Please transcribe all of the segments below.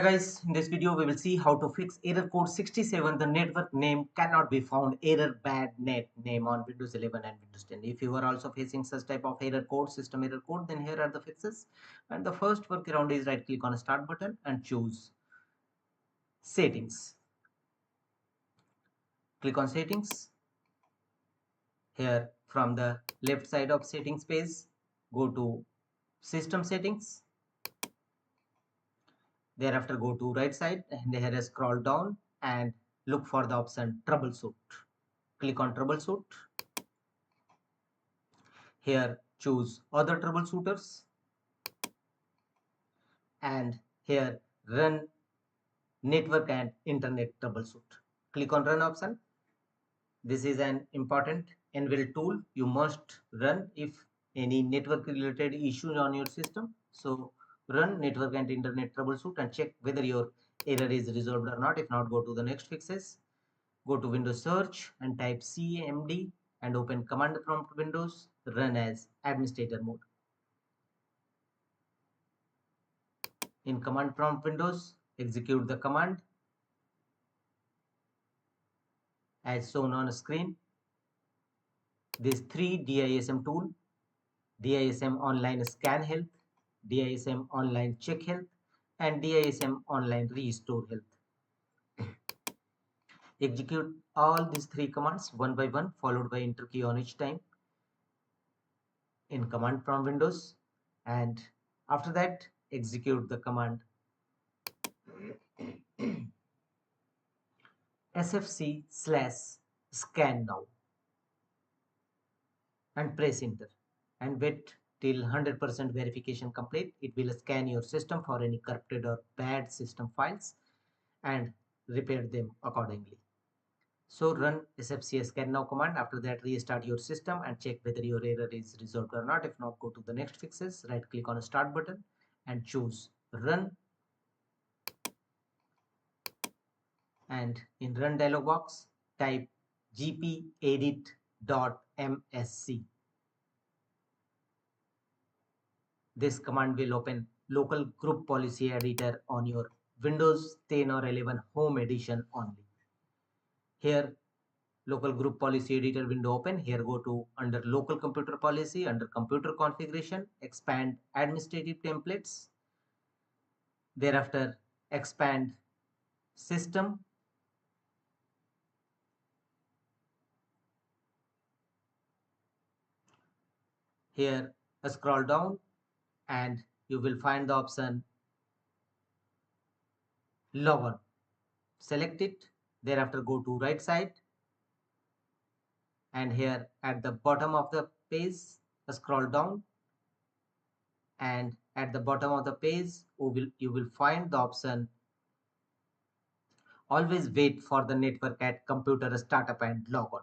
Guys, in this video we will see how to fix error code 67. The network name cannot be found. Error bad net name on Windows 11 and Windows 10. If you are also facing such type of error code, system error code, then here are the fixes. And the first workaround is right click on start button and choose settings. Click on settings. Here from the left side of settings page, go to system settings. Thereafter go to right side and here scroll down and look for the option troubleshoot. Click on troubleshoot. Here choose other troubleshooters and here run network and internet troubleshoot. Click on run option. This is an important Anvil tool you must run if any network related issues on your system. So run network and internet troubleshoot and check whether your error is resolved or not. If not, go to the next fixes. Go to Windows search and type CMD and open command prompt Windows. Run as administrator mode. In command prompt Windows, execute the command as shown on screen. These three DISM tool, DISM online scan health, DISM online check health, and DISM online restore health. Execute all these three commands one by one, followed by enter key on each time in command prompt Windows, and after that execute the command sfc/scan now and press enter and wait till 100% verification complete. It will scan your system for any corrupted or bad system files and repair them accordingly. So run sfc scan now command. After that restart your system and check whether your error is resolved or not. If not, go to the next fixes, right click on start button and choose run, and in run dialog box type gpedit.msc. This command will open local group policy editor on your Windows 10 or 11 home edition only. Here local group policy editor window open. Here go to under local computer policy, under computer configuration, expand administrative templates. Thereafter expand system. Here scroll down and you will find the option log on. Select it. Thereafter go to right side and here at the bottom of the page scroll down and at the bottom of the page you will find the option always wait for the network at computer startup and log on.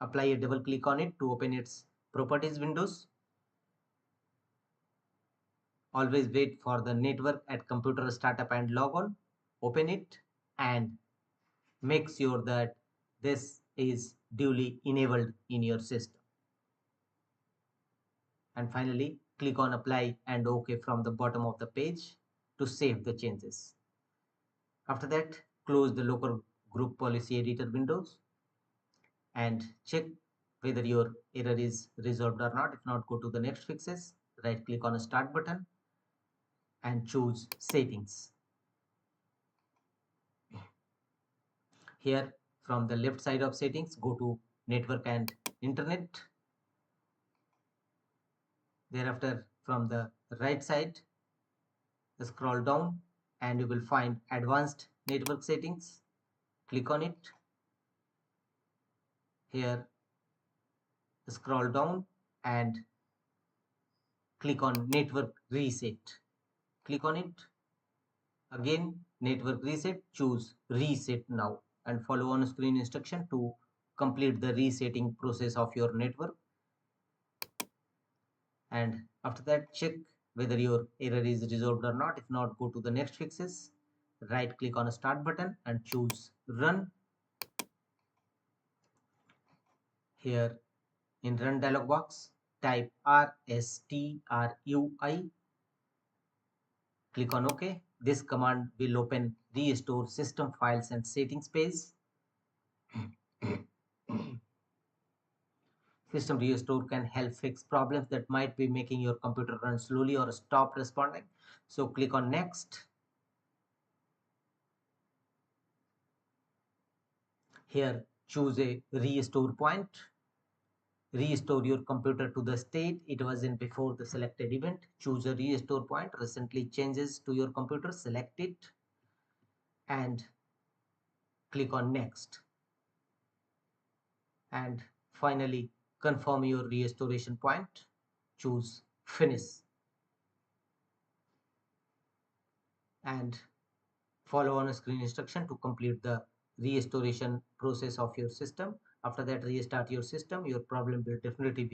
Apply a double click on it to open its properties windows. Always wait for the network at computer startup and log on. Open it and make sure that this is duly enabled in your system. And finally click on apply and OK from the bottom of the page to save the changes. After that close the local group policy editor windows and check whether your error is resolved or not. If not, go to the next fixes, right click on a start button and choose settings. Here from the left side of settings go to network and internet. Thereafter from the right side scroll down and you will find advanced network settings. Click on it. Here scroll down and click on network reset. Click on it. Again network reset, choose reset now and follow on screen instruction to complete the resetting process of your network. And after that check whether your error is resolved or not. If not, go to the next fixes, right click on a start button and choose run. Here in run dialog box type RSTRUI, click on OK. this command will open restore system files and settings page. System restore can help fix problems that might be making your computer run slowly or stop responding. So click on next. Here choose a restore point. Restore your computer to the state it was in before the selected event. Choose a restore point. Recently changes to your computer, select it and click on next. And finally confirm your restoration point. Choose finish and follow on screen instruction to complete the restoration process of your system. After that, restart your system. Your problem will definitely be